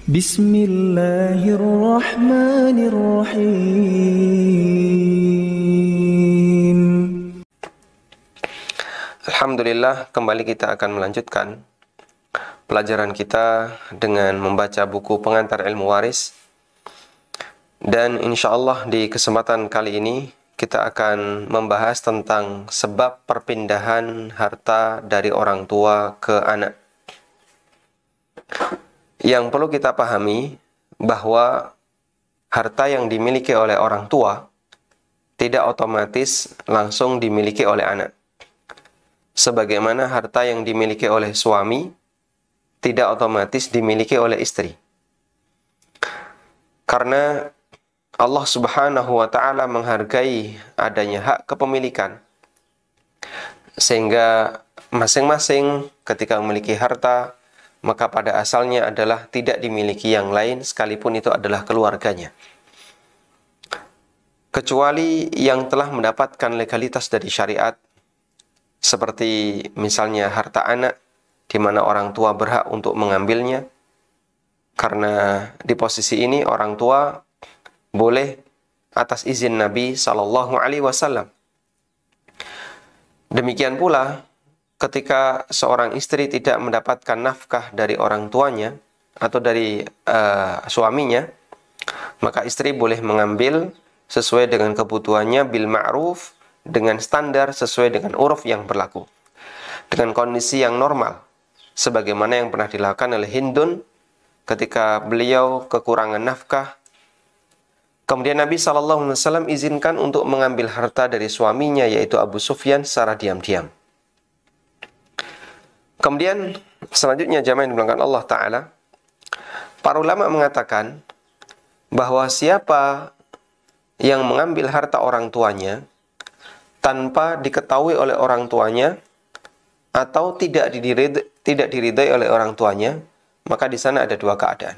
Bismillahirrahmanirrahim. Alhamdulillah, kembali kita akan melanjutkan pelajaran kita dengan membaca buku Pengantar Ilmu Waris. Dan insya Allah di kesempatan kali ini kita akan membahas tentang sebab perpindahan harta dari orang tua ke anak. Yang perlu kita pahami bahwa harta yang dimiliki oleh orang tua tidak otomatis langsung dimiliki oleh anak. Sebagaimana harta yang dimiliki oleh suami tidak otomatis dimiliki oleh istri. Karena Allah Subhanahu wa ta'ala menghargai adanya hak kepemilikan. Sehingga masing-masing ketika memiliki harta, maka pada asalnya adalah tidak dimiliki yang lain sekalipun itu adalah keluarganya. Kecuali yang telah mendapatkan legalitas dari syariat, seperti misalnya harta anak, di mana orang tua berhak untuk mengambilnya. Karena di posisi ini orang tua boleh atas izin Nabi Sallallahu Alaihi Wasallam. Demikian pula ketika seorang istri tidak mendapatkan nafkah dari orang tuanya atau dari suaminya, maka istri boleh mengambil sesuai dengan kebutuhannya bil ma'ruf, dengan standar sesuai dengan uruf yang berlaku, dengan kondisi yang normal, sebagaimana yang pernah dilakukan oleh Hindun ketika beliau kekurangan nafkah. Kemudian Nabi SAW izinkan untuk mengambil harta dari suaminya, yaitu Abu Sufyan, secara diam-diam. Kemudian selanjutnya jamaah yang dimuliakan Allah Ta'ala, para ulama mengatakan bahwa siapa yang mengambil harta orang tuanya tanpa diketahui oleh orang tuanya atau tidak diridai oleh orang tuanya, maka di sana ada dua keadaan.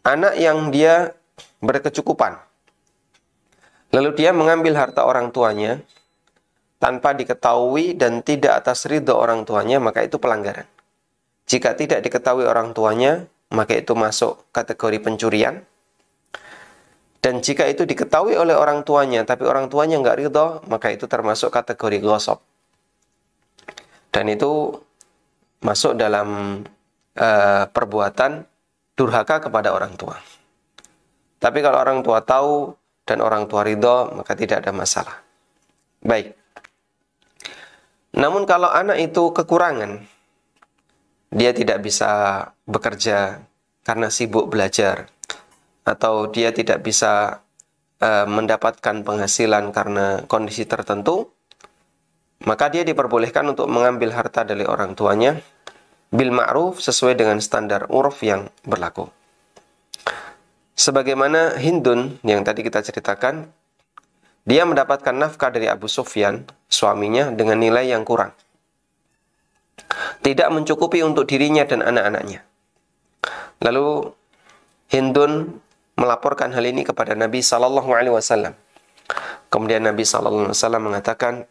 Anak yang dia berkecukupan, lalu dia mengambil harta orang tuanya tanpa diketahui dan tidak atas ridho orang tuanya, maka itu pelanggaran. Jika tidak diketahui orang tuanya, maka itu masuk kategori pencurian. Dan jika itu diketahui oleh orang tuanya, tapi orang tuanya nggak ridho, maka itu termasuk kategori ghasab. Dan itu masuk dalam perbuatan durhaka kepada orang tua. Tapi kalau orang tua tahu dan orang tua ridho, maka tidak ada masalah. Baik. Namun kalau anak itu kekurangan, dia tidak bisa bekerja karena sibuk belajar, atau dia tidak bisa mendapatkan penghasilan karena kondisi tertentu, maka dia diperbolehkan untuk mengambil harta dari orang tuanya bil ma'ruf, sesuai dengan standar uruf yang berlaku. Sebagaimana Hindun yang tadi kita ceritakan, dia mendapatkan nafkah dari Abu Sufyan, suaminya, dengan nilai yang kurang. Tidak mencukupi untuk dirinya dan anak-anaknya. Lalu Hindun melaporkan hal ini kepada Nabi Sallallahu Alaihi Wasallam. Kemudian Nabi Sallallahu Alaihi Wasallam mengatakan,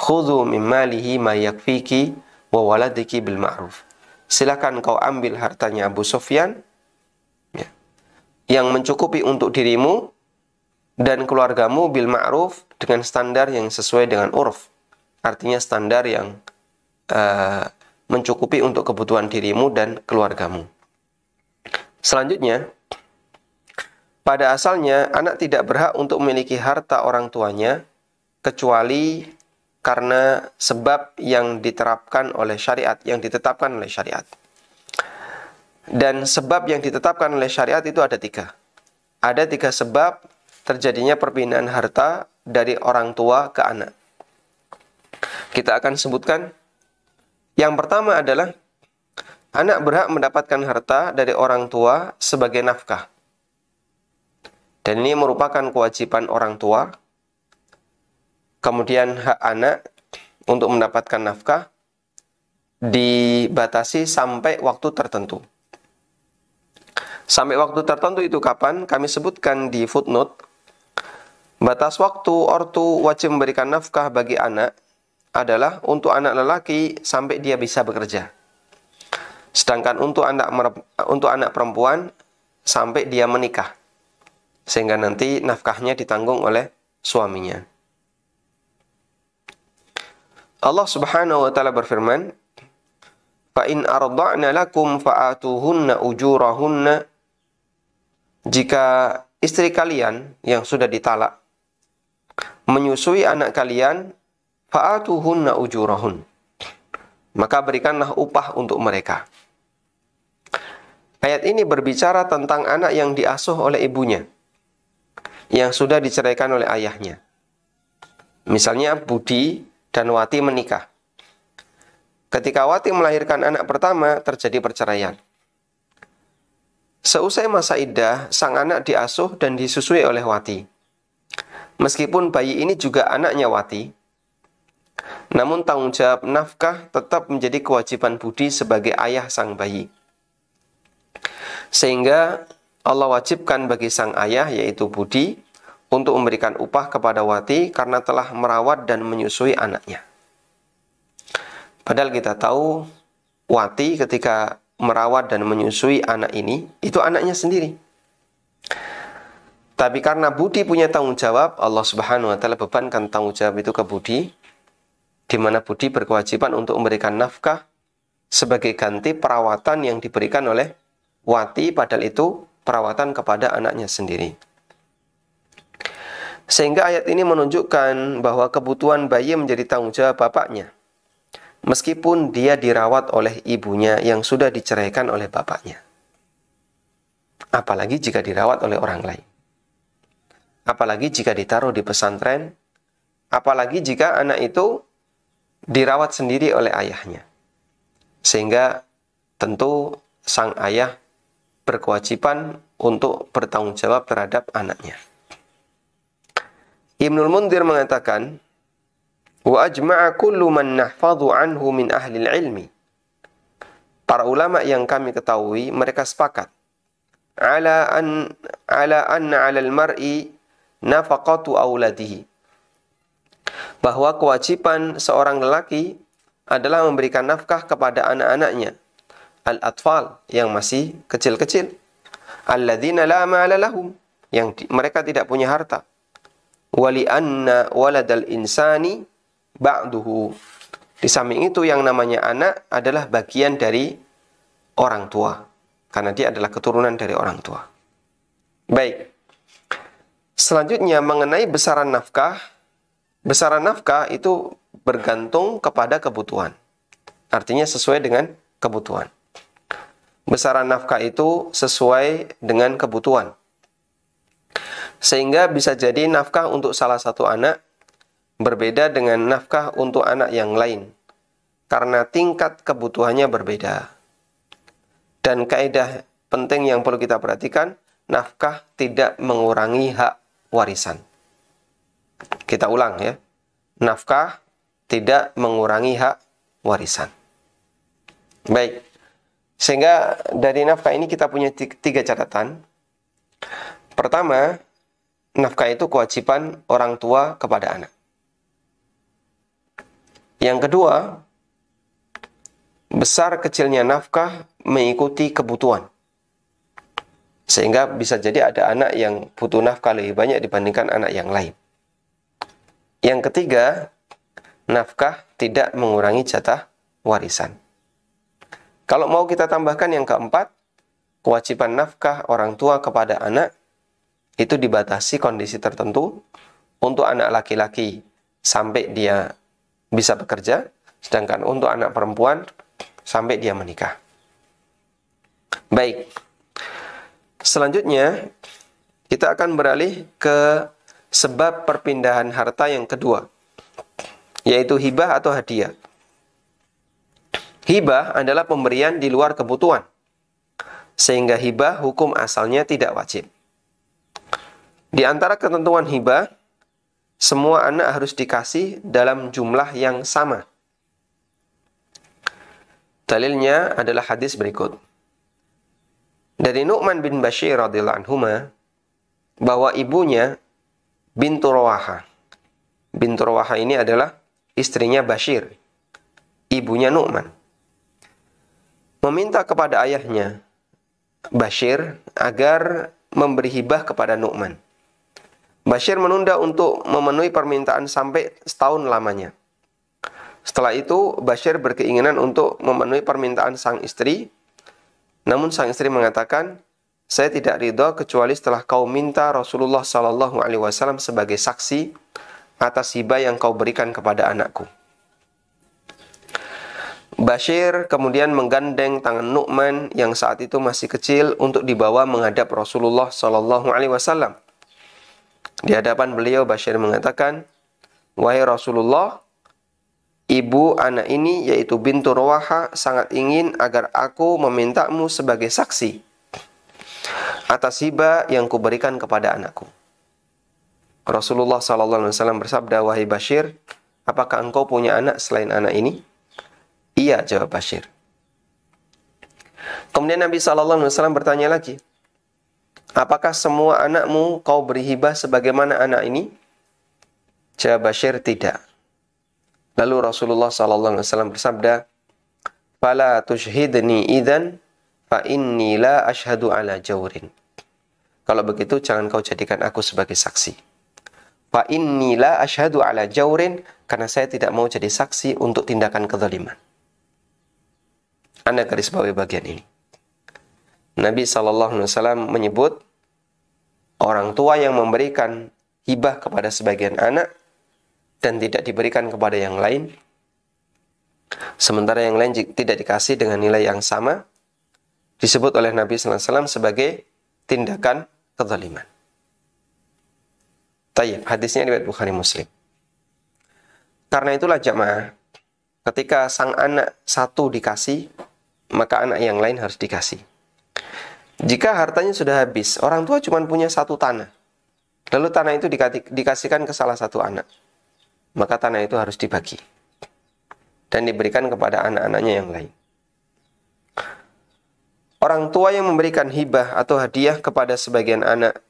"Khudhu min malihi ma yakfiki wa waladiki bil ma'ruf." Silakan kau ambil hartanya Abu Sufyan, ya, yang mencukupi untuk dirimu dan keluargamu bil ma'ruf, dengan standar yang sesuai dengan uruf. Artinya standar yang mencukupi untuk kebutuhan dirimu dan keluargamu. Selanjutnya, pada asalnya anak tidak berhak untuk memiliki harta orang tuanya kecuali karena sebab yang diterapkan oleh syariat, yang ditetapkan oleh syariat. Dan sebab yang ditetapkan oleh syariat itu ada tiga. Ada tiga sebab terjadinya perpindahan harta dari orang tua ke anak. Kita akan sebutkan. Yang pertama adalah anak berhak mendapatkan harta dari orang tua sebagai nafkah. Dan ini merupakan kewajiban orang tua. Kemudian hak anak untuk mendapatkan nafkah dibatasi sampai waktu tertentu. Sampai waktu tertentu itu kapan? Kami sebutkan di footnote. Batas waktu ortu wajib memberikan nafkah bagi anak adalah untuk anak lelaki sampai dia bisa bekerja. Sedangkan untuk anak perempuan sampai dia menikah. Sehingga nanti nafkahnya ditanggung oleh suaminya. Allah Subhanahu wa taala berfirman, "Fa in arda'na lakum fa'atuhunna ujurahunna." Jika istri kalian yang sudah ditalak menyusui anak kalian, fa'atuhunna ujurahun, maka berikanlah upah untuk mereka. Ayat ini berbicara tentang anak yang diasuh oleh ibunya, yang sudah diceraikan oleh ayahnya. Misalnya Budi dan Wati menikah. Ketika Wati melahirkan anak pertama, terjadi perceraian. Seusai masa iddah, sang anak diasuh dan disusui oleh Wati. Meskipun bayi ini juga anaknya Wati, namun tanggung jawab nafkah tetap menjadi kewajiban Budi sebagai ayah sang bayi. Sehingga Allah wajibkan bagi sang ayah, yaitu Budi, untuk memberikan upah kepada Wati karena telah merawat dan menyusui anaknya. Padahal kita tahu Wati ketika merawat dan menyusui anak ini, itu anaknya sendiri. Tapi karena Budi punya tanggung jawab, Allah Subhanahu wa taala bebankan tanggung jawab itu ke Budi, di mana Budi berkewajiban untuk memberikan nafkah sebagai ganti perawatan yang diberikan oleh Wati, padahal itu perawatan kepada anaknya sendiri. Sehingga ayat ini menunjukkan bahwa kebutuhan bayi menjadi tanggung jawab bapaknya, meskipun dia dirawat oleh ibunya yang sudah diceraikan oleh bapaknya. Apalagi jika dirawat oleh orang lain. Apalagi jika ditaruh di pesantren, apalagi jika anak itu dirawat sendiri oleh ayahnya. Sehingga tentu sang ayah berkewajiban untuk bertanggung jawab terhadap anaknya. Ibnul Mundhir mengatakan, wa ajma'a kullu man nahfadhu anhu min ahli ilmi. Para ulama yang kami ketahui, mereka sepakat ala anna 'ala al-mar'i nafaqatu auladihi, bahwa kewajiban seorang lelaki adalah memberikan nafkah kepada anak-anaknya, al-atfal, yang masih kecil-kecil, alladzina la ma'ala lahum, yang mereka tidak punya harta, wali anna waladal insani ba'duhu, di samping itu yang namanya anak adalah bagian dari orang tua, karena dia adalah keturunan dari orang tua. Baik. Selanjutnya mengenai besaran nafkah. Besaran nafkah itu bergantung kepada kebutuhan. Artinya sesuai dengan kebutuhan. Besaran nafkah itu sesuai dengan kebutuhan. Sehingga bisa jadi nafkah untuk salah satu anak berbeda dengan nafkah untuk anak yang lain, karena tingkat kebutuhannya berbeda. Dan kaidah penting yang perlu kita perhatikan, nafkah tidak mengurangi hak warisan. Kita ulang ya. Nafkah tidak mengurangi hak warisan. Baik. Sehingga dari nafkah ini kita punya 3 catatan. Pertama, nafkah itu kewajiban orang tua kepada anak. Yang kedua, besar kecilnya nafkah mengikuti kebutuhan. Sehingga bisa jadi ada anak yang butuh nafkah lebih banyak dibandingkan anak yang lain. Yang ketiga, nafkah tidak mengurangi jatah warisan. Kalau mau kita tambahkan yang keempat, kewajiban nafkah orang tua kepada anak itu dibatasi kondisi tertentu. Untuk anak laki-laki sampai dia bisa bekerja, sedangkan untuk anak perempuan sampai dia menikah. Baik. Selanjutnya, kita akan beralih ke sebab perpindahan harta yang kedua, yaitu hibah atau hadiah. Hibah adalah pemberian di luar kebutuhan, sehingga hibah hukum asalnya tidak wajib. Di antara ketentuan hibah, semua anak harus dikasih dalam jumlah yang sama. Dalilnya adalah hadis berikut. Dari Nu'man bin Bashir radhiyallahu anhuma, bahwa ibunya bintu Rawaha. Bintu Rawaha ini adalah istrinya Bashir, ibunya Nu'man. meminta kepada ayahnya Bashir agar memberi hibah kepada Nu'man. Bashir menunda untuk memenuhi permintaan sampai setahun lamanya. Setelah itu, Bashir berkeinginan untuk memenuhi permintaan sang istri. Namun sang istri mengatakan, saya tidak ridho kecuali setelah kau minta Rasulullah SAW sebagai saksi atas hibah yang kau berikan kepada anakku. Bashir kemudian menggandeng tangan Nu'man yang saat itu masih kecil untuk dibawa menghadap Rasulullah SAW. Di hadapan beliau, Bashir mengatakan, wahai Rasulullah, ibu anak ini yaitu bintu Rawaha sangat ingin agar aku memintamu sebagai saksi atas hibah yang kuberikan kepada anakku. Rasulullah SAW bersabda, wahai Bashir, apakah engkau punya anak selain anak ini? Iya, jawab Bashir. Kemudian Nabi SAW bertanya lagi, apakah semua anakmu kau beri hibah sebagaimana anak ini? Jawab Bashir, tidak. Lalu Rasulullah SAW bersabda, fala tushhidni idzan fa inni la ashhadu ala jawrin. Kalau begitu jangan kau jadikan aku sebagai saksi. Fa inni la ashhadu ala jawrin, karena saya tidak mau jadi saksi untuk tindakan kezaliman. Anda garis bawahi bagian ini. Nabi SAW menyebut orang tua yang memberikan hibah kepada sebagian anak dan tidak diberikan kepada yang lain, sementara yang lain tidak dikasih dengan nilai yang sama, disebut oleh Nabi SAW sebagai tindakan kezaliman. Tayyib, hadisnya riwayat Bukhari Muslim. Karena itulah jamaah, ketika sang anak satu dikasih, maka anak yang lain harus dikasih. Jika hartanya sudah habis, orang tua cuma punya satu tanah, lalu tanah itu dikasihkan ke salah satu anak, maka tanah itu harus dibagi dan diberikan kepada anak-anaknya yang lain. Orang tua yang memberikan hibah atau hadiah kepada sebagian anak,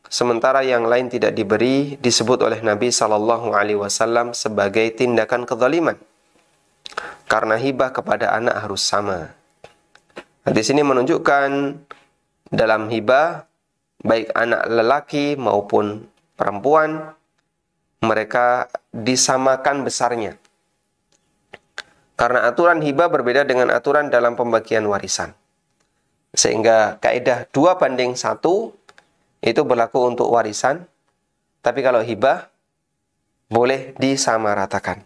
sementara yang lain tidak diberi, disebut oleh Nabi SAW sebagai tindakan kezaliman. Karena hibah kepada anak harus sama. Hadis ini menunjukkan dalam hibah, baik anak lelaki maupun perempuan, mereka disamakan besarnya. Karena aturan hibah berbeda dengan aturan dalam pembagian warisan. Sehingga kaidah 2:1 itu berlaku untuk warisan, tapi kalau hibah boleh disamaratakan.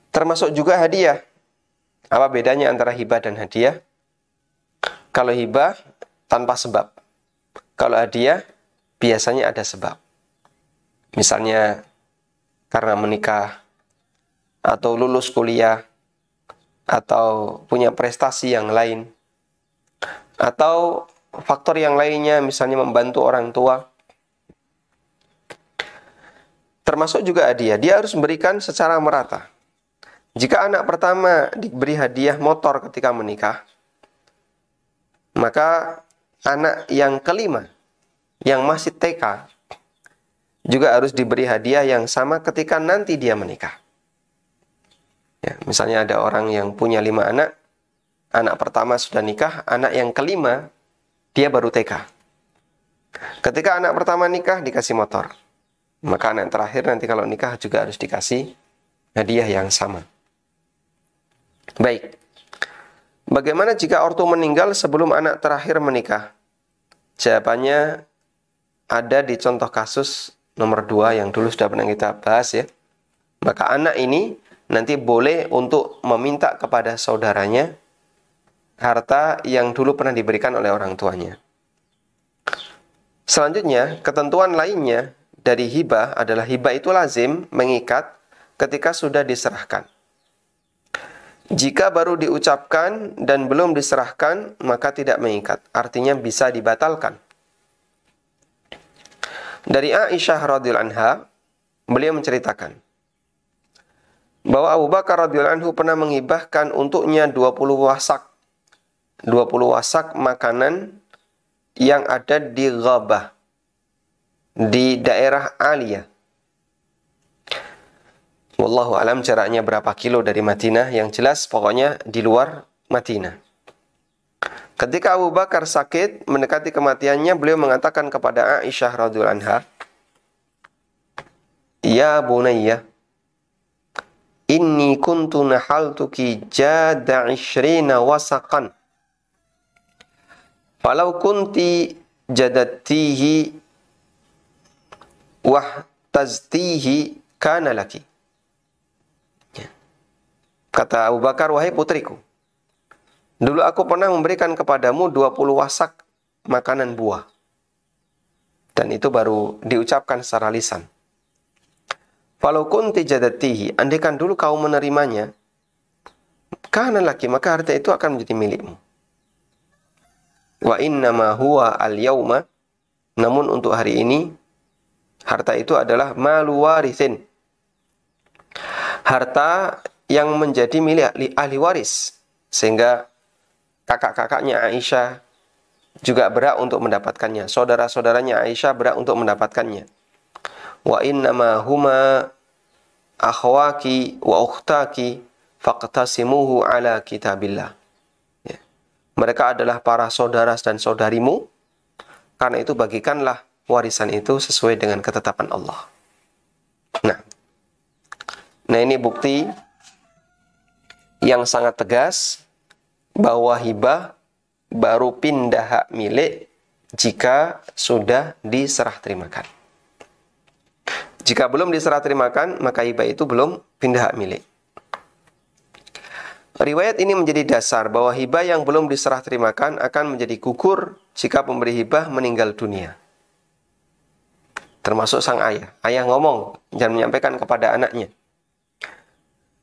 Termasuk juga hadiah. Apa bedanya antara hibah dan hadiah? Kalau hibah tanpa sebab. Kalau hadiah biasanya ada sebab. Misalnya karena menikah, atau lulus kuliah, atau punya prestasi yang lain, atau faktor yang lainnya, misalnya membantu orang tua. Termasuk juga hadiah. Dia harus memberikan secara merata. Jika anak pertama diberi hadiah motor ketika menikah, maka anak yang kelima, yang masih TK, juga harus diberi hadiah yang sama ketika nanti dia menikah. Ya, misalnya ada orang yang punya 5 anak, anak pertama sudah nikah, anak yang kelima, dia baru TK. Ketika anak pertama nikah, dikasih motor. Maka anak terakhir nanti kalau nikah juga harus dikasih hadiah yang sama. Baik, bagaimana jika ortu meninggal sebelum anak terakhir menikah? Jawabannya ada di contoh kasus nomor 2 yang dulu sudah pernah kita bahas ya. Maka anak ini nanti boleh untuk meminta kepada saudaranya harta yang dulu pernah diberikan oleh orang tuanya. Selanjutnya, ketentuan lainnya dari hibah adalah hibah itu lazim, mengikat ketika sudah diserahkan. Jika baru diucapkan dan belum diserahkan, maka tidak mengikat. Artinya bisa dibatalkan. Dari Aisyah radhiyallahu anha, beliau menceritakan bahwa Abu Bakar radhiyallahu anhu pernah menghibahkan untuknya 20 wasak. 20 wasak makanan yang ada di Ghabah, di daerah Aliyah. Wallahu alam jaraknya berapa kilo dari Madinah, yang jelas pokoknya di luar Madinah. Ketika Abu Bakar sakit, mendekati kematiannya, beliau mengatakan kepada Aisyah radhiyallahu anha, "Ya bunayya, inni kuntu nahaltuki jada 'ishrina wasaqan. Falau kunti jadattihi wahtaztihi kana laki." Kata Abu Bakar, "Wahai putriku, dulu aku pernah memberikan kepadamu 20 wasak makanan buah." Dan itu baru diucapkan secara lisan. "Falau kunti jadattihi," andaikan dulu kau menerimanya, kana laki, maka harta itu akan menjadi milikmu. "Wa innama huwa al-yauma," namun untuk hari ini, harta itu adalah malu warithin, harta yang menjadi milik ahli waris, sehingga kakak-kakaknya Aisyah juga berhak untuk mendapatkannya, saudara-saudaranya Aisyah berhak untuk mendapatkannya. "Wa innama huma akhwaki wa ukhtaki faqtasimuhu ala kitabillah." Ya. Mereka adalah para saudara dan saudarimu, karena itu bagikanlah warisan itu sesuai dengan ketetapan Allah. Nah ini bukti yang sangat tegas bahwa hibah baru pindah hak milik jika sudah diserah terimakan. Jika belum diserah terimakan, maka hibah itu belum pindah hak milik. Riwayat ini menjadi dasar bahwa hibah yang belum diserah terimakan akan menjadi gugur jika pemberi hibah meninggal dunia. Termasuk sang ayah. Ayah ngomong dan menyampaikan kepada anaknya,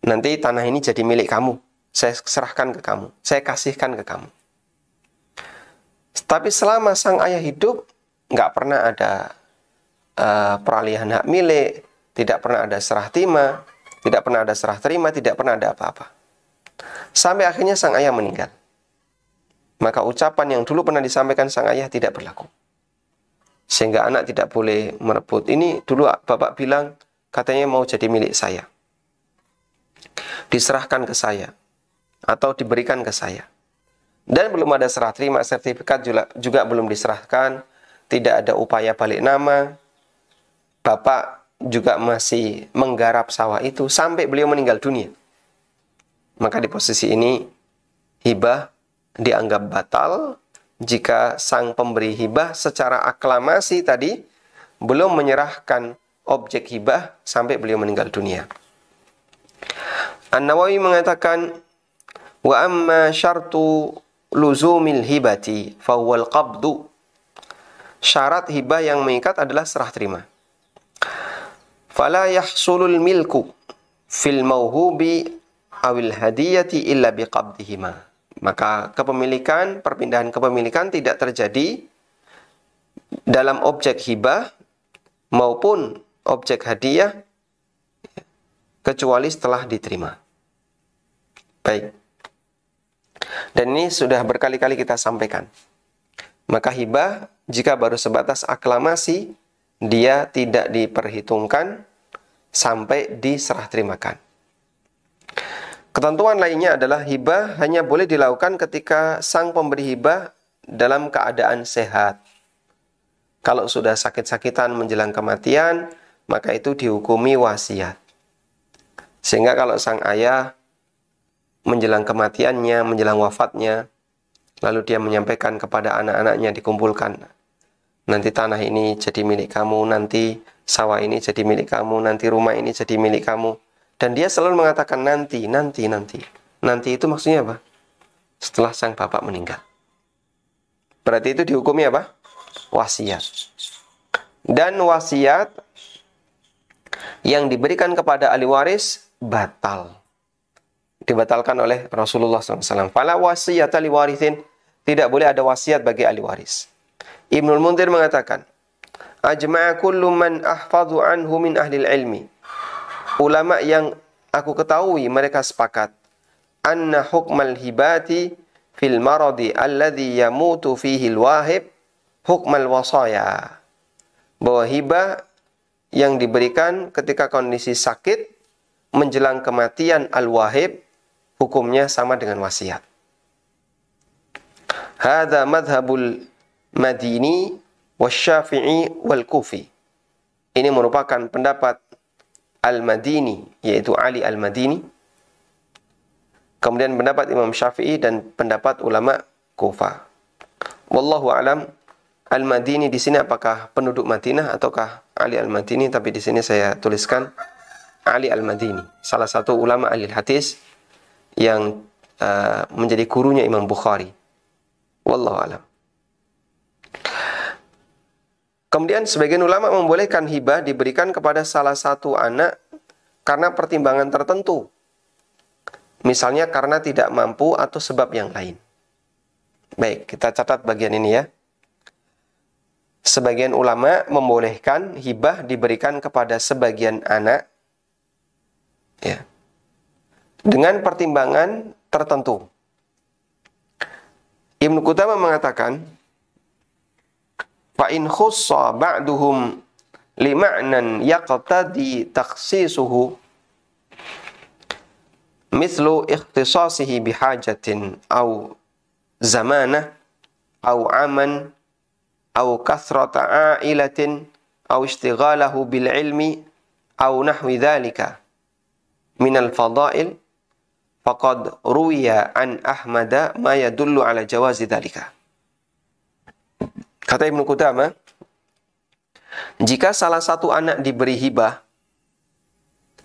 "Nanti tanah ini jadi milik kamu. Saya serahkan ke kamu. Saya kasihkan ke kamu." Tapi selama sang ayah hidup, nggak pernah ada peralihan hak milik, tidak pernah ada serah terima, tidak pernah ada serah terima, tidak pernah ada apa-apa. Sampai akhirnya sang ayah meninggal. Maka ucapan yang dulu pernah disampaikan sang ayah tidak berlaku. Sehingga anak tidak boleh merebut. Ini dulu bapak bilang katanya mau jadi milik saya, diserahkan ke saya, atau diberikan ke saya. Dan belum ada serah terima, sertifikat juga belum diserahkan, tidak ada upaya balik nama. Bapak juga masih menggarap sawah itu sampai beliau meninggal dunia. Maka di posisi ini hibah dianggap batal jika sang pemberi hibah secara aklamasi tadi belum menyerahkan objek hibah sampai beliau meninggal dunia. An-Nawawi mengatakan, "Wa amma syartu luzumil hibati fahuwal qabdu." Syarat hibah yang mengikat adalah serah terima. "Fala yahsulul milku fil mauhubi awil hadiyati illa biqabdihima." Maka kepemilikan, perpindahan kepemilikan tidak terjadi dalam objek hibah maupun objek hadiah kecuali setelah diterima. Baik. Dan ini sudah berkali-kali kita sampaikan. Maka hibah jika baru sebatas aklamasi, dia tidak diperhitungkan sampai diserah terimakan. Ketentuan lainnya adalah hibah hanya boleh dilakukan ketika sang pemberi hibah dalam keadaan sehat. Kalau sudah sakit-sakitan menjelang kematian, maka itu dihukumi wasiat. Sehingga kalau sang ayah menjelang kematiannya, menjelang wafatnya, lalu dia menyampaikan kepada anak-anaknya dikumpulkan, "Nanti tanah ini jadi milik kamu, nanti sawah ini jadi milik kamu, nanti rumah ini jadi milik kamu." Dan dia selalu mengatakan nanti. Nanti itu maksudnya apa? Setelah sang bapak meninggal. Berarti itu dihukumi apa? Wasiat. Dan wasiat yang diberikan kepada ahli waris batal. Dibatalkan oleh Rasulullah SAW. Fala wasiyata li warithin. Tidak boleh ada wasiat bagi ahli waris. Ibnul Munzir mengatakan, "Ajma'a kullu man ahfadhu anhu min ahlil ilmi." Ulama yang aku ketahui mereka sepakat, "Anna hukmal hibati fil maradi alladhi yamutu fihi al-wahib hukmal wasaya." Bahwa hibah yang diberikan ketika kondisi sakit menjelang kematian al-wahib hukumnya sama dengan wasiat. Hadza madhabul Madini wasyafi'i wal Kufi. Ini merupakan pendapat Al-Madini, yaitu Ali Al-Madini. Kemudian pendapat Imam Syafi'i dan pendapat ulama Kufah. Wallahu alam. Al-Madini di sini apakah penduduk Madinah ataukah Ali Al-Madini? Tapi di sini saya tuliskan Ali Al-Madini, salah satu ulama ahli hadis yang menjadi gurunya Imam Bukhari. Wallahu alam. Kemudian sebagian ulama membolehkan hibah diberikan kepada salah satu anak karena pertimbangan tertentu. Misalnya karena tidak mampu atau sebab yang lain. Baik, kita catat bagian ini ya. Sebagian ulama membolehkan hibah diberikan kepada sebagian anak ya, dengan pertimbangan tertentu. Ibnu Qudamah mengatakan, fa in khussa ba'duhum lima'nan yaqtadi takhsisuhu mithlu ikhtisasihi bihajatin aw zamanah aw aman aw kathrata a'ilatin aw istighalahu bil ilmi aw nahwi dhalika minal fadail faqad ruwiya an Ahmada ma yadullu ala jawazi dhalika. Kata Ibnu Qudamah, jika salah satu anak diberi hibah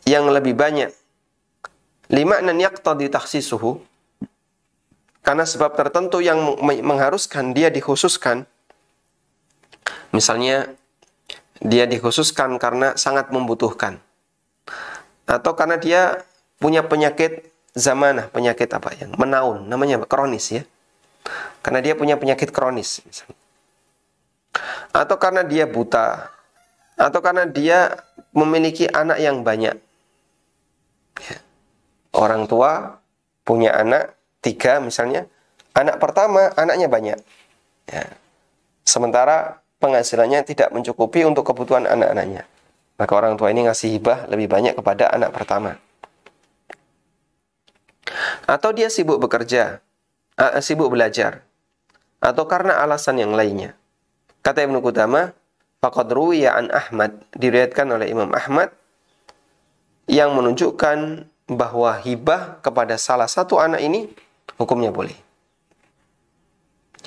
yang lebih banyak lima'nan yaqtadi takhsisuhu, karena sebab tertentu yang mengharuskan dia dikhususkan. Misalnya dia dikhususkan karena sangat membutuhkan, atau karena dia punya penyakit zamanah, penyakit apa yang menaun, namanya kronis ya, karena dia punya penyakit kronis misalnya. Atau karena dia buta, atau karena dia memiliki anak yang banyak ya. Orang tua punya anak 3 misalnya, anak pertama anaknya banyak ya. Sementara penghasilannya tidak mencukupi untuk kebutuhan anak-anaknya, maka orang tua ini ngasih hibah lebih banyak kepada anak pertama. Atau dia sibuk bekerja, sibuk belajar, atau karena alasan yang lainnya. Kata Ibnu Qudamah, faqad ruwiya an Ahmad, diriwayatkan oleh Imam Ahmad, yang menunjukkan bahwa hibah kepada salah satu anak ini hukumnya boleh.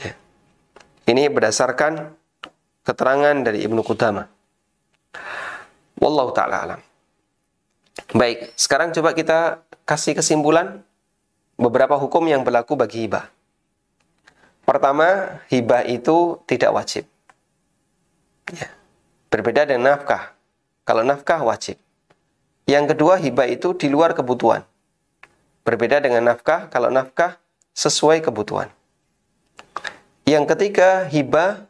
Ya. Ini berdasarkan keterangan dari Ibnu Qudamah. Wallahu ta'ala alam. Baik, sekarang coba kita kasih kesimpulan beberapa hukum yang berlaku bagi hibah. Pertama, hibah itu tidak wajib. Ya. Berbeda dengan nafkah. Kalau nafkah wajib. Yang kedua, hibah itu di luar kebutuhan. Berbeda dengan nafkah. Kalau nafkah sesuai kebutuhan. Yang ketiga, hibah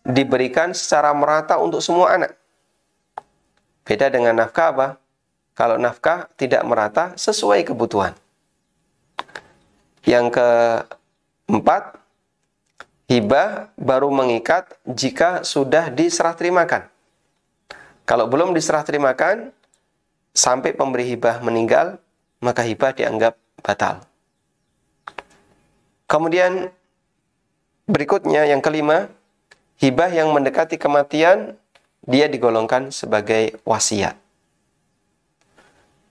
diberikan secara merata untuk semua anak. Beda dengan nafkah apa? Kalau nafkah tidak merata sesuai kebutuhan. Yang keempat, hibah baru mengikat jika sudah diserah terimakan. Kalau belum diserah terimakan, sampai pemberi hibah meninggal, maka hibah dianggap batal. Kemudian berikutnya yang kelima, hibah yang mendekati kematian, dia digolongkan sebagai wasiat.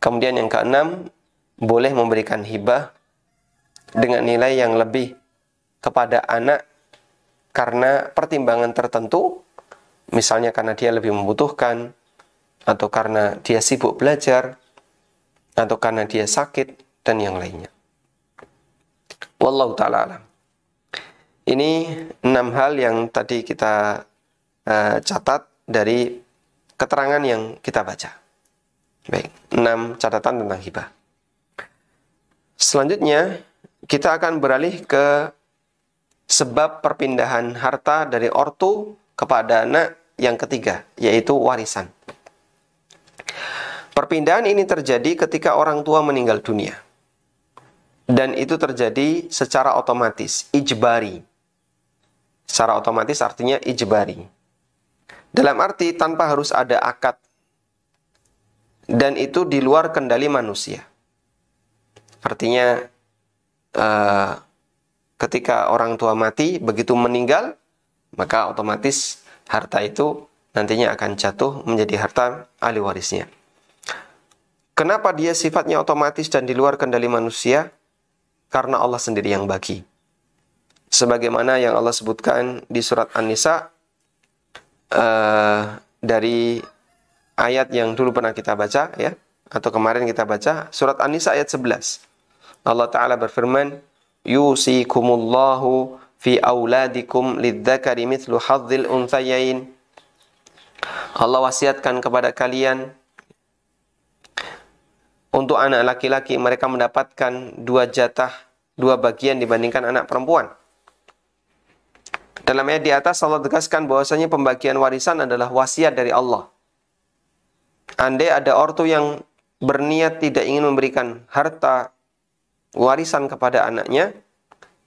Kemudian yang keenam, boleh memberikan hibah dengan nilai yang lebih kepada anak karena pertimbangan tertentu, misalnya karena dia lebih membutuhkan, atau karena dia sibuk belajar, atau karena dia sakit, dan yang lainnya. Wallahu ta'ala alam. Ini 6 hal yang tadi kita catat dari keterangan yang kita baca. Baik, 6 catatan tentang hibah. Selanjutnya, kita akan beralih ke sebab perpindahan harta dari ortu kepada anak yang ketiga, yaitu warisan. Perpindahan ini terjadi ketika orang tua meninggal dunia. Dan itu terjadi secara otomatis, ijbari. Secara otomatis artinya ijbari. Dalam arti tanpa harus ada akad. Dan itu di luar kendali manusia. Artinya, ketika orang tua mati, begitu meninggal, maka otomatis harta itu nantinya akan jatuh menjadi harta ahli warisnya. Kenapa dia sifatnya otomatis dan di luar kendali manusia? Karena Allah sendiri yang bagi. Sebagaimana yang Allah sebutkan di surat An-Nisa, dari ayat yang dulu pernah kita baca, ya, atau kemarin kita baca, surat An-Nisa ayat 11. Allah Ta'ala berfirman, Yusikumullahu fi auladikum lidzakari mithlu hadzil unthayain. Allah wasiatkan kepada kalian untuk anak laki-laki mereka mendapatkan 2 jatah, 2 bagian dibandingkan anak perempuan. Dalam ayat di atas Allah tegaskan bahwasanya pembagian warisan adalah wasiat dari Allah. Andai ada ortu yang berniat tidak ingin memberikan harta warisan kepada anaknya,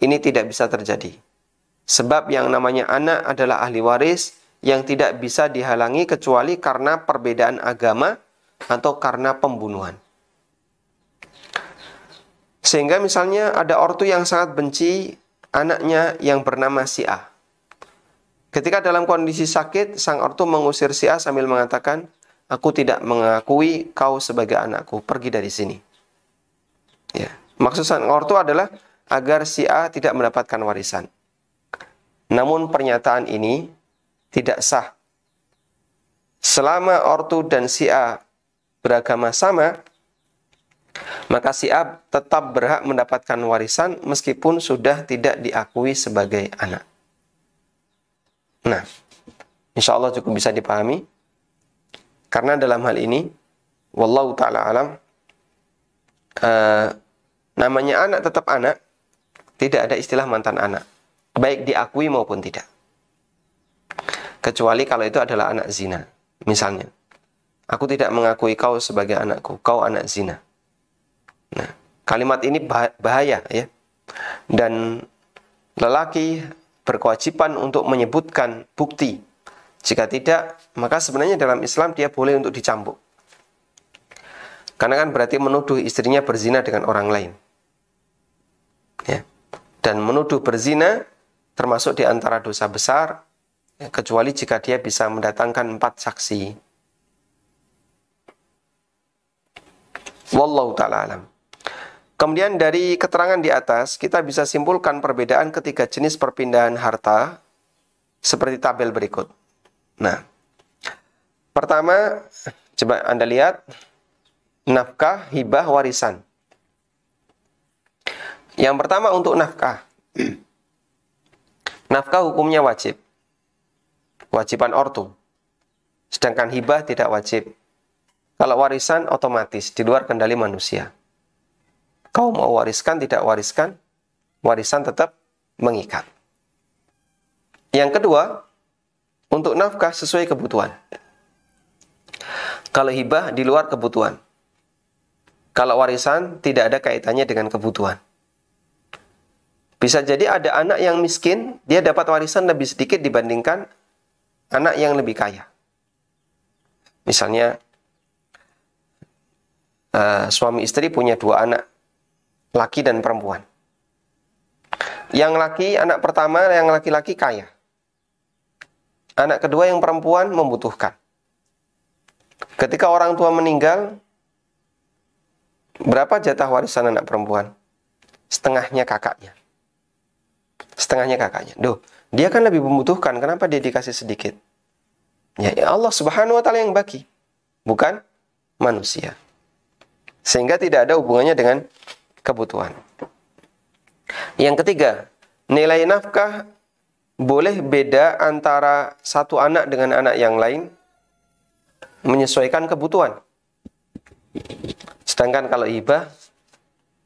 ini tidak bisa terjadi. Sebab yang namanya anak adalah ahli waris yang tidak bisa dihalangi kecuali karena perbedaan agama atau karena pembunuhan. Sehingga misalnya ada ortu yang sangat benci anaknya yang bernama si A. Ketika dalam kondisi sakit, sang ortu mengusir si A sambil mengatakan, aku tidak mengakui kau sebagai anakku, pergi dari sini. Ya. Maksud sang ortu adalah agar si A tidak mendapatkan warisan. Namun pernyataan ini tidak sah. Selama ortu dan si A beragama sama, maka si A tetap berhak mendapatkan warisan meskipun sudah tidak diakui sebagai anak. Nah, insya Allah cukup bisa dipahami. Karena dalam hal ini, wallahu ta'ala alam, namanya anak tetap anak, tidak ada istilah mantan anak, baik diakui maupun tidak. Kecuali kalau itu adalah anak zina. Misalnya, aku tidak mengakui kau sebagai anakku, kau anak zina. Nah, kalimat ini bahaya, ya. Dan lelaki berkewajiban untuk menyebutkan bukti. Jika tidak, maka sebenarnya dalam Islam dia boleh untuk dicambuk. Karena kan berarti menuduh istrinya berzina dengan orang lain. Ya. Dan menuduh berzina termasuk di antara dosa besar, ya, kecuali jika dia bisa mendatangkan 4 saksi. Wallahu ta'ala alam. Kemudian dari keterangan di atas, kita bisa simpulkan perbedaan ketiga jenis perpindahan harta seperti tabel berikut. Nah, pertama, coba Anda lihat, nafkah, hibah, warisan. Yang pertama untuk nafkah. Nafkah hukumnya wajib. Wajiban ortu. Sedangkan hibah tidak wajib. Kalau warisan otomatis, di luar kendali manusia. Kau mau wariskan, tidak wariskan, warisan tetap mengikat. Yang kedua, untuk nafkah sesuai kebutuhan. Kalau hibah di luar kebutuhan. Kalau warisan tidak ada kaitannya dengan kebutuhan. Bisa jadi ada anak yang miskin, dia dapat warisan lebih sedikit dibandingkan anak yang lebih kaya. Misalnya, suami istri punya 2 anak, laki dan perempuan. Yang laki, anak pertama, yang laki-laki kaya. Anak kedua yang perempuan membutuhkan. Ketika orang tua meninggal, berapa jatah warisan anak perempuan? Setengahnya kakaknya. Setengahnya kakaknya. Duh, dia kan lebih membutuhkan, kenapa dia dikasih sedikit? Ya Allah Subhanahu wa ta'ala yang bagi, bukan manusia. Sehingga tidak ada hubungannya dengan kebutuhan. Yang ketiga, nilai nafkah boleh beda antara satu anak dengan anak yang lain menyesuaikan kebutuhan. Sedangkan kalau hibah,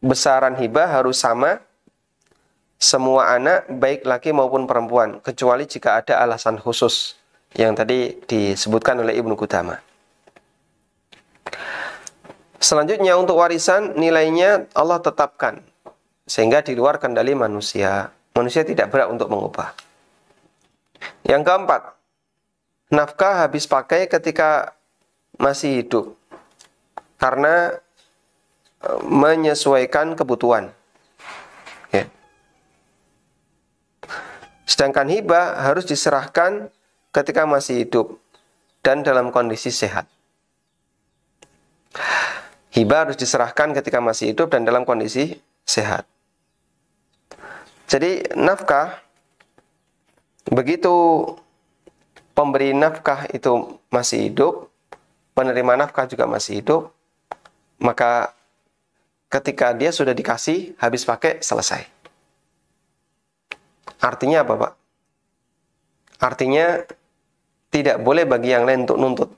besaran hibah harus sama semua anak, baik laki maupun perempuan, kecuali jika ada alasan khusus yang tadi disebutkan oleh Ibnu Qudamah. Selanjutnya untuk warisan, nilainya Allah tetapkan sehingga di luar kendali manusia. Manusia tidak berhak untuk mengubah. Yang keempat, nafkah habis pakai ketika masih hidup karena menyesuaikan kebutuhan. Ya. Sedangkan hibah harus diserahkan ketika masih hidup dan dalam kondisi sehat. Hibah harus diserahkan ketika masih hidup dan dalam kondisi sehat. Jadi nafkah, begitu pemberi nafkah itu masih hidup, penerima nafkah juga masih hidup, maka ketika dia sudah dikasih, habis pakai, selesai. Artinya apa, Pak? Artinya tidak boleh bagi yang lain untuk nuntut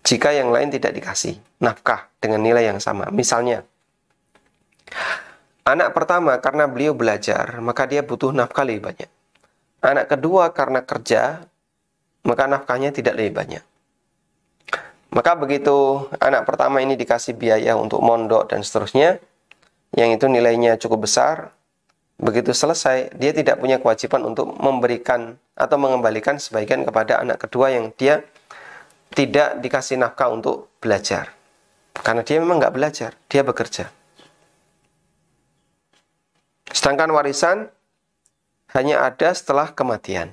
jika yang lain tidak dikasih nafkah dengan nilai yang sama. Misalnya, anak pertama karena beliau belajar, maka dia butuh nafkah lebih banyak. Anak kedua karena kerja, maka nafkahnya tidak lebih banyak. Maka begitu anak pertama ini dikasih biaya untuk mondok dan seterusnya, yang itu nilainya cukup besar, begitu selesai, dia tidak punya kewajiban untuk memberikan atau mengembalikan sebagian kepada anak kedua yang dia tidak dikasih nafkah untuk belajar. Karena dia memang nggak belajar, dia bekerja. Sedangkan warisan hanya ada setelah kematian.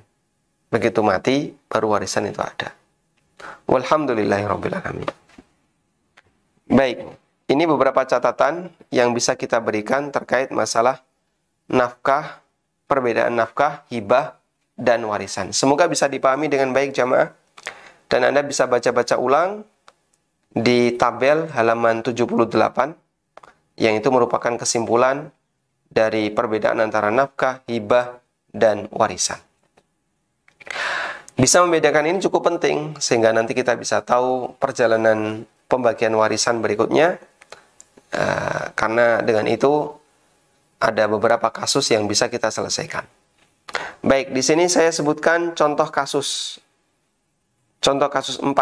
Begitu mati, baru warisan itu ada. Walhamdulillahirrabbilalamin. Baik, ini beberapa catatan yang bisa kita berikan terkait masalah nafkah, perbedaan nafkah, hibah, dan warisan. Semoga bisa dipahami dengan baik jamaah. Dan Anda bisa baca-baca ulang di tabel halaman 78, yang itu merupakan kesimpulan dari perbedaan antara nafkah, hibah, dan warisan. Bisa membedakan ini cukup penting, sehingga nanti kita bisa tahu perjalanan pembagian warisan berikutnya, karena dengan itu ada beberapa kasus yang bisa kita selesaikan. Baik, di sini saya sebutkan contoh kasus 4,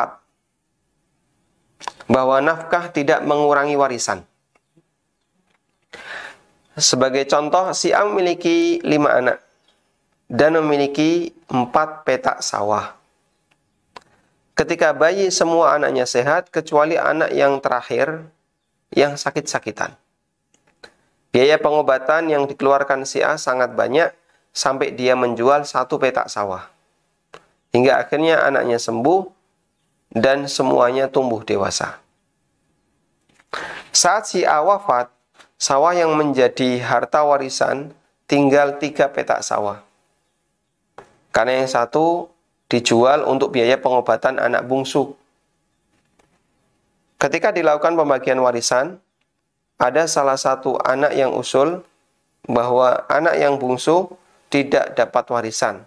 bahwa nafkah tidak mengurangi warisan. Sebagai contoh, si A memiliki 5 anak dan memiliki 4 petak sawah. Ketika bayi semua anaknya sehat, kecuali anak yang terakhir yang sakit-sakitan. Biaya pengobatan yang dikeluarkan si A sangat banyak, sampai dia menjual 1 petak sawah. Hingga akhirnya anaknya sembuh dan semuanya tumbuh dewasa. Saat si A wafat, sawah yang menjadi harta warisan tinggal 3 petak sawah. Karena yang satu dijual untuk biaya pengobatan anak bungsu. Ketika dilakukan pembagian warisan, ada salah satu anak yang usul bahwa anak yang bungsu tidak dapat warisan,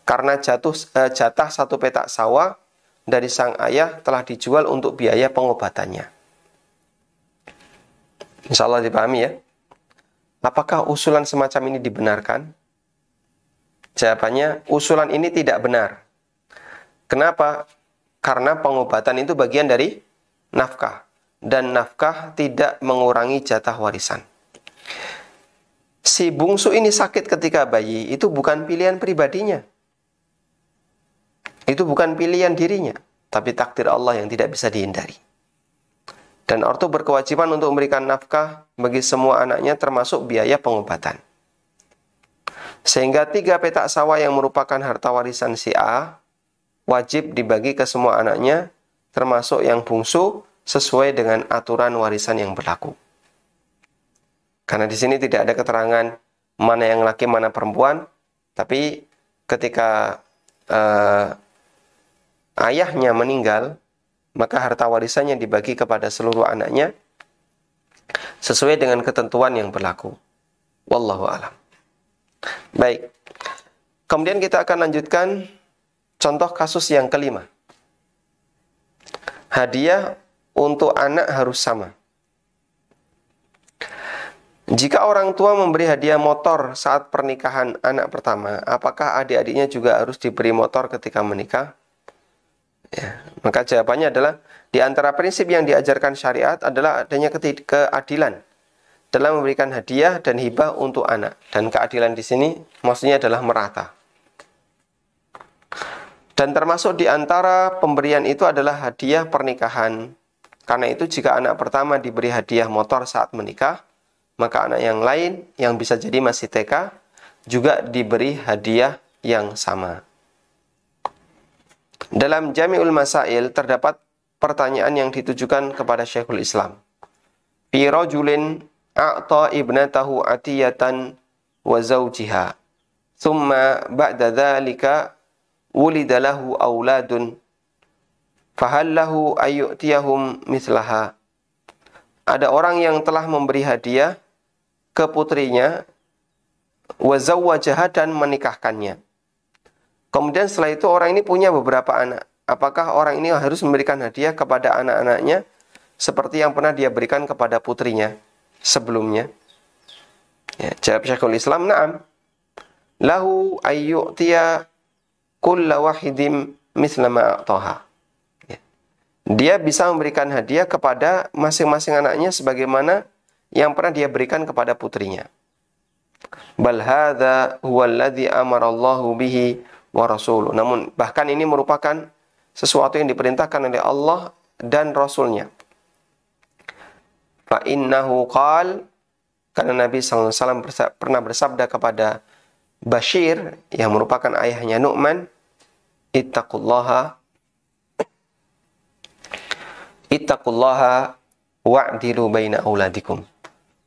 karena jatah 1 petak sawah dari sang ayah telah dijual untuk biaya pengobatannya. Insya Allah dipahami ya. Apakah usulan semacam ini dibenarkan? Jawabannya, usulan ini tidak benar. Kenapa? Karena pengobatan itu bagian dari nafkah. Dan nafkah tidak mengurangi jatah warisan. Si bungsu ini sakit ketika bayi, itu bukan pilihan pribadinya. Itu bukan pilihan dirinya, tapi takdir Allah yang tidak bisa dihindari. Dan ortu berkewajiban untuk memberikan nafkah bagi semua anaknya, termasuk biaya pengobatan. Sehingga 3 petak sawah yang merupakan harta warisan si A wajib dibagi ke semua anaknya, termasuk yang bungsu, sesuai dengan aturan warisan yang berlaku. Karena di sini tidak ada keterangan mana yang laki, mana perempuan, tapi ketika ayahnya meninggal, maka harta warisannya dibagi kepada seluruh anaknya sesuai dengan ketentuan yang berlaku. Wallahu a'lam. Baik. Kemudian kita akan lanjutkan contoh kasus yang kelima. Hadiah untuk anak harus sama. Jika orang tua memberi hadiah motor saat pernikahan anak pertama, apakah adik-adiknya juga harus diberi motor ketika menikah? Ya, maka jawabannya adalah, di antara prinsip yang diajarkan syariat adalah adanya keadilan dalam memberikan hadiah dan hibah untuk anak. Dan keadilan di sini maksudnya adalah merata. Dan termasuk di antara pemberian itu adalah hadiah pernikahan. Karena itu jika anak pertama diberi hadiah motor saat menikah, maka anak yang lain yang bisa jadi masih TK juga diberi hadiah yang sama. Dalam Jami'ul Masail terdapat pertanyaan yang ditujukan kepada Syekhul Islam. Fi rajulin a'ta ibnatahu atiyatan wa zawjiha. Thumma ba'da dhalika wulida lahu auladun. Fahal lahu ayyutiyahum mithlaha. Ada orang yang telah memberi hadiah ke putrinya wa zawwajaha dan menikahkannya. Kemudian setelah itu orang ini punya beberapa anak. Apakah orang ini harus memberikan hadiah kepada anak-anaknya seperti yang pernah dia berikan kepada putrinya sebelumnya? Ya, jawab Syekhul Islam, na'am. Lahu ayyu'tiya kulla wahidim mithla ma a'taha. Ya. Dia bisa memberikan hadiah kepada masing-masing anaknya sebagaimana yang pernah dia berikan kepada putrinya. Bal hadza huwa alladhi amara Allahu bihi wa rasuluh. Namun bahkan ini merupakan sesuatu yang diperintahkan oleh Allah dan Rasulnya. Fa innahu qal, karena Nabi SAW pernah bersabda kepada Bashir yang merupakan ayahnya Nu'man, ittaqullaha wa'dilu baina auladikum.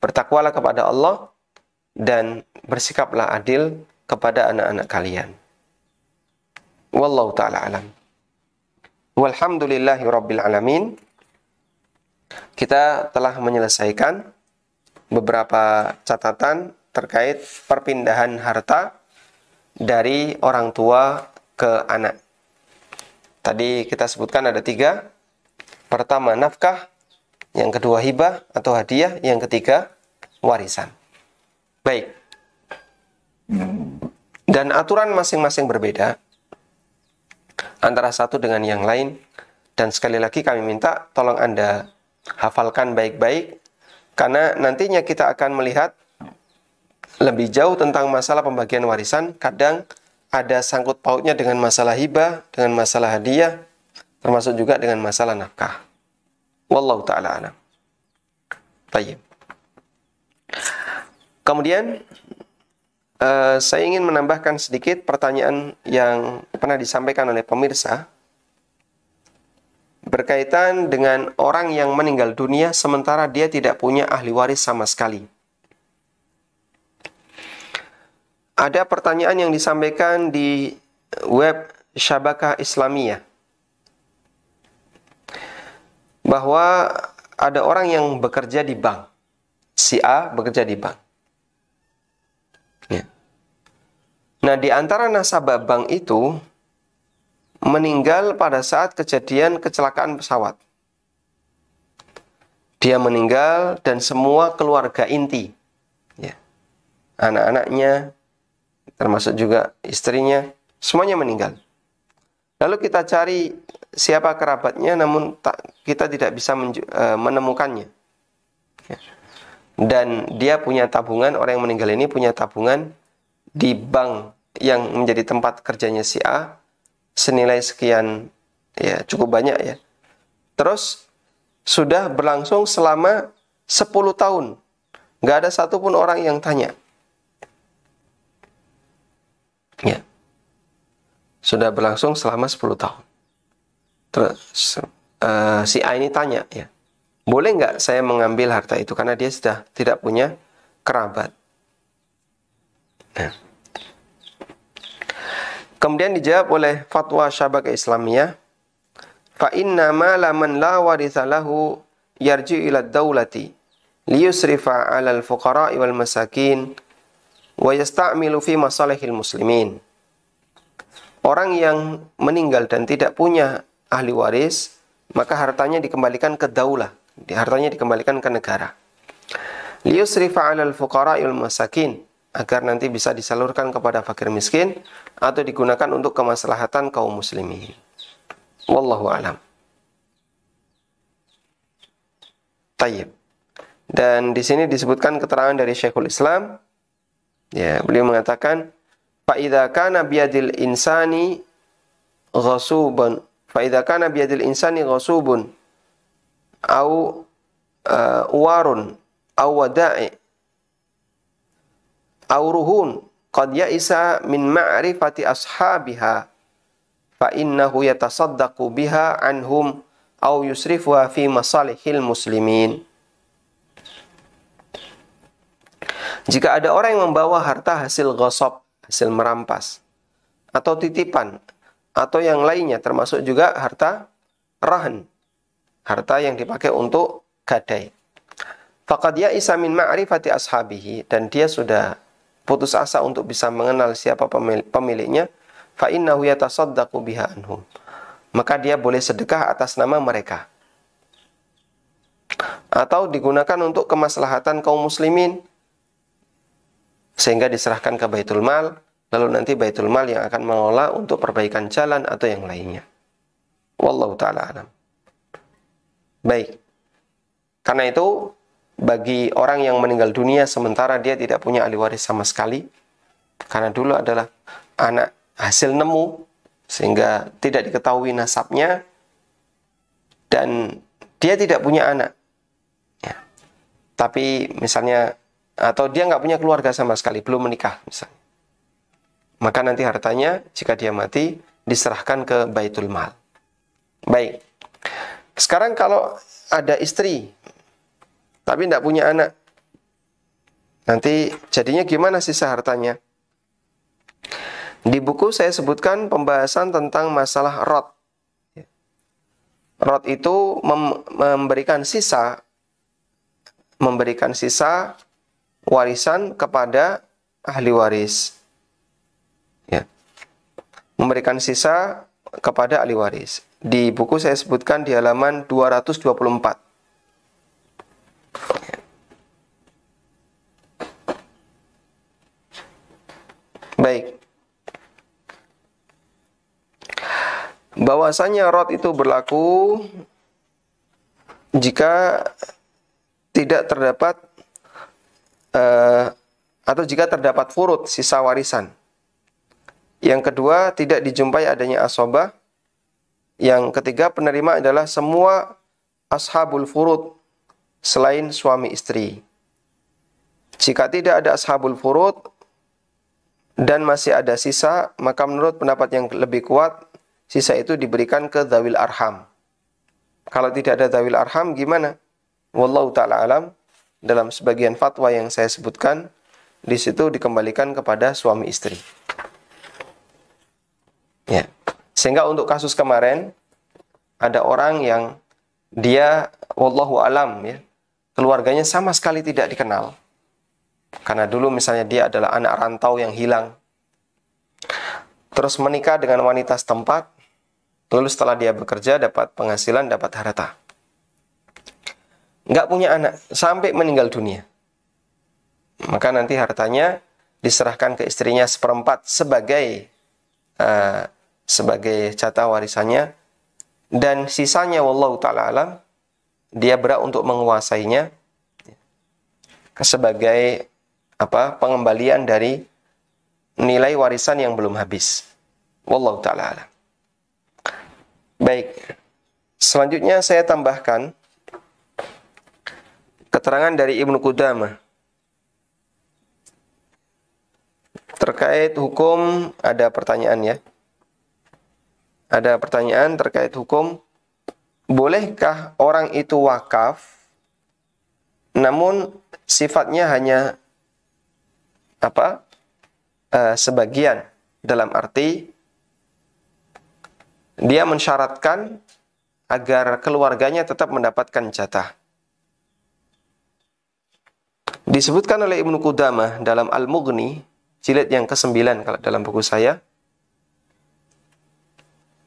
Bertakwalah kepada Allah dan bersikaplah adil kepada anak-anak kalian. Wallahu ta'ala alam. Walhamdulillahi rabbil alamin. Kita telah menyelesaikan beberapa catatan terkait perpindahan harta dari orang tua ke anak. Tadi kita sebutkan ada 3. Pertama nafkah, yang kedua hibah atau hadiah, yang ketiga warisan. Baik. Dan aturan masing-masing berbeda antara satu dengan yang lain. Dan sekali lagi kami minta tolong Anda hafalkan baik-baik, karena nantinya kita akan melihat lebih jauh tentang masalah pembagian warisan. Kadang ada sangkut pautnya dengan masalah hibah, dengan masalah hadiah, termasuk juga dengan masalah nafkah. Wallahu ta'ala a'lam. Baik. Kemudian saya ingin menambahkan sedikit pertanyaan yang pernah disampaikan oleh pemirsa berkaitan dengan orang yang meninggal dunia sementara dia tidak punya ahli waris sama sekali. Ada pertanyaan yang disampaikan di web Syabakah Islamiyah bahwa ada orang yang bekerja di bank. Si A bekerja di bank. Ya. Nah, di antara nasabah bank itu meninggal pada saat kejadian kecelakaan pesawat. Dia meninggal dan semua keluarga inti, ya, anak-anaknya, termasuk juga istrinya, semuanya meninggal. Lalu kita cari siapa kerabatnya, namun kita tidak bisa menemukannya. Ya. Dan dia punya tabungan, orang yang meninggal ini punya tabungan di bank yang menjadi tempat kerjanya si A, senilai sekian, ya cukup banyak ya. Terus sudah berlangsung selama 10 tahun. Nggak ada satupun orang yang tanya. Ya. Sudah berlangsung selama 10 tahun. Terus si A ini tanya, ya, boleh nggak saya mengambil harta itu karena dia sudah tidak punya kerabat. Nah. Kemudian dijawab oleh fatwa Syabakah Islamiyah, fa inna ma laman la waritha lahu yarji ila daulati liyusrifa 'ala al-fuqara'i wal masakin wa yasta'milu fi masalihil muslimin. Orang yang meninggal dan tidak punya ahli waris, maka hartanya dikembalikan ke daulah, hartanya dikembalikan ke negara. Liyusrifa 'ala al-fuqara'i wal masakin, agar nanti bisa disalurkan kepada fakir miskin atau digunakan untuk kemaslahatan kaum muslimin. Wallahu a'lam. Tayyib. Dan di sini disebutkan keterangan dari Syekhul Islam. Ya, beliau mengatakan, fa idza kana biyadil insani ghasubun, fa idza kana biyadil insani ghasubun au warun au wada'i auruhun qad ya'isa min ma'rifati ashabiha fa innahu yatasaddaqu biha anhum aw yusrifuha fi masalihil muslimin. Jika ada orang yang membawa harta hasil ghasab, hasil merampas, atau titipan, atau yang lainnya, termasuk juga harta rahan, harta yang dipakai untuk gadai. Faqad ya'isa min ma'rifati ashabihi, dan dia sudah putus asa untuk bisa mengenal siapa pemiliknya, fa innahu yatasaddaqu biha anhum. Maka dia boleh sedekah atas nama mereka. Atau digunakan untuk kemaslahatan kaum muslimin, sehingga diserahkan ke Baitul Mal, lalu nanti Baitul Mal yang akan mengelola untuk perbaikan jalan atau yang lainnya. Wallahu ta'ala alam. Baik. Karena itu, bagi orang yang meninggal dunia sementara dia tidak punya ahli waris sama sekali, karena dulu adalah anak hasil nemu, sehingga tidak diketahui nasabnya, dan dia tidak punya anak. Ya. Tapi misalnya, atau dia nggak punya keluarga sama sekali, belum menikah misalnya. Maka nanti hartanya, jika dia mati, diserahkan ke Baitul Mal. Baik. Sekarang kalau ada istri, tapi tidak punya anak, nanti jadinya gimana sisa hartanya? Di buku saya sebutkan pembahasan tentang masalah rod. Rod itu memberikan sisa warisan kepada ahli waris. Ya. Memberikan sisa kepada ahli waris. Di buku saya sebutkan di halaman 224. Baik. Bahwasanya rod itu berlaku jika tidak terdapat atau jika terdapat furud, sisa warisan. Yang kedua, tidak dijumpai adanya asobah. Yang ketiga, penerima adalah semua ashabul furud selain suami istri. Jika tidak ada ashabul furud dan masih ada sisa, maka menurut pendapat yang lebih kuat, sisa itu diberikan ke dzawil arham. Kalau tidak ada dzawil arham, gimana? Wallahu ta'ala alam. Dalam sebagian fatwa yang saya sebutkan, di situ dikembalikan kepada suami istri. Ya. Sehingga untuk kasus kemarin, ada orang yang dia, wallahu alam, ya, keluarganya sama sekali tidak dikenal. Karena dulu misalnya dia adalah anak rantau yang hilang, terus menikah dengan wanita setempat, lalu setelah dia bekerja, dapat penghasilan, dapat harta. Nggak punya anak, sampai meninggal dunia. Maka nanti hartanya diserahkan ke istrinya seperempat sebagai jatah warisannya, dan sisanya wallahu ta'ala alam, dia berhak untuk menguasainya sebagai pengembalian dari nilai warisan yang belum habis. Wallahu ta'ala alam. Baik. Selanjutnya saya tambahkan keterangan dari Ibnu Qudamah terkait hukum. Ada pertanyaan, ya. Ada pertanyaan terkait hukum, bolehkah orang itu wakaf namun sifatnya hanya sebagian, dalam arti dia mensyaratkan agar keluarganya tetap mendapatkan jatah. Disebutkan oleh Ibnu Qudamah dalam Al-Mughni jilid yang ke-9 kalau dalam buku saya.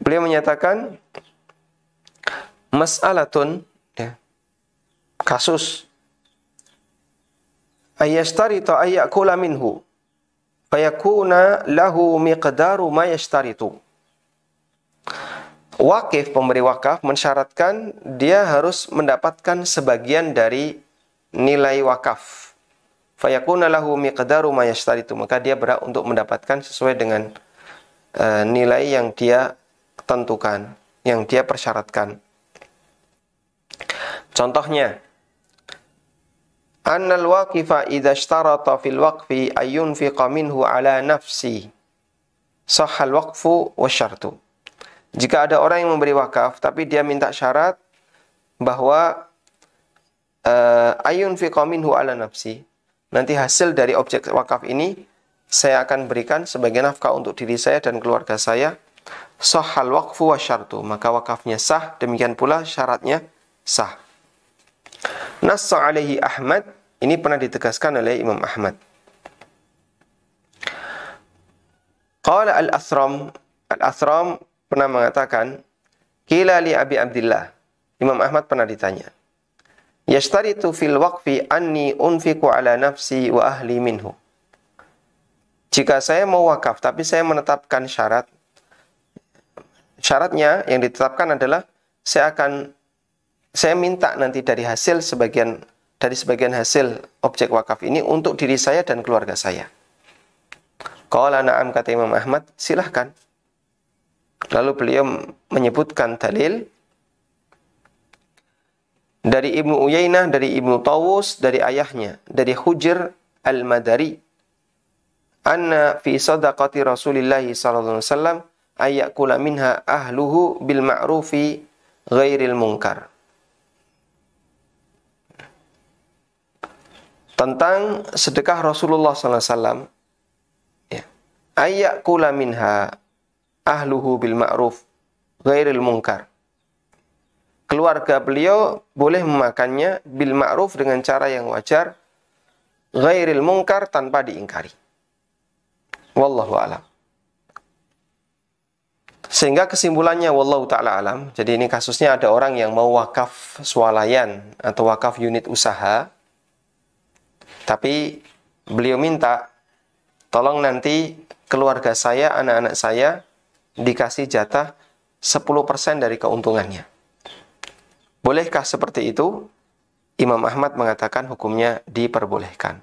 Beliau menyatakan mas'alatun, ya, kasus ayyashtaritu ayyakula minhu fayakuna lahu miqdaru ma yashtaritu. Wakif, pemberi wakaf, mensyaratkan dia harus mendapatkan sebagian dari nilai wakaf. Fayakuna lahu miqdaru ma yashtaritu, maka dia berhak untuk mendapatkan sesuai dengan nilai yang dia tentukan, yang dia persyaratkan. Contohnya, annal waqifa idza ishtarata fil waqfi ayyunfiqa minhu ala nafsi sahhal waqfu wasyartu. Jika ada orang yang memberi wakaf tapi dia minta syarat bahwa ayyunfiqa minhu ala nafsi, nanti hasil dari objek wakaf ini saya akan berikan sebagai nafkah untuk diri saya dan keluarga saya, sahhal waqfu wasyartu, maka wakafnya sah, demikian pula syaratnya sah. Nassa alaihi Ahmad, ini pernah ditegaskan oleh Imam Ahmad. Qala al-Athram pernah mengatakan, qila li Abi Abdillah, Imam Ahmad pernah ditanya, yashtaritu fil waqfi anni unfiqu ala nafsi wa ahli minhu. Jika saya mau wakaf tapi saya menetapkan syaratnya yang ditetapkan adalah saya minta nanti dari sebagian hasil objek wakaf ini untuk diri saya dan keluarga saya. Qala na'am, kata Imam Ahmad, silahkan. Lalu beliau menyebutkan dalil dari Ibnu Uyainah, dari Ibnu Tawus, dari ayahnya, dari Hujr al-Madari, anna fi sadaqati Rasulillah sallallahu alaihi wasallam ayyakula minha ahluhu bil ma'rufi ghairil munkar. Tentang sedekah Rasulullah sallallahu alaihi wasallam, ya, ayyakula minha ahluhu bil ma'ruf ghairil munkar. Keluarga beliau boleh memakannya bil ma'ruf dengan cara yang wajar, ghairil munkar tanpa diingkari. Wallahu a'lam. Sehingga kesimpulannya wallahu ta'ala alam. Jadi ini kasusnya ada orang yang mau wakaf swalayan atau wakaf unit usaha, tapi beliau minta tolong nanti keluarga saya, anak-anak saya dikasih jatah 10% dari keuntungannya. Bolehkah seperti itu? Imam Ahmad mengatakan hukumnya diperbolehkan.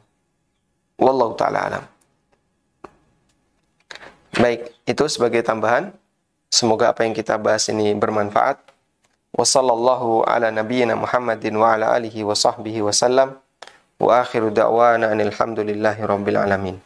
Wallahu ta'ala alam. Baik, itu sebagai tambahan. Semoga apa yang kita bahas ini bermanfaat. Wassallallahu ala nabiyyina Muhammadin wa ala alihi wa sahbihi wa sallam. Wa akhiru da'wana anil hamdulillahi rabbil alamin.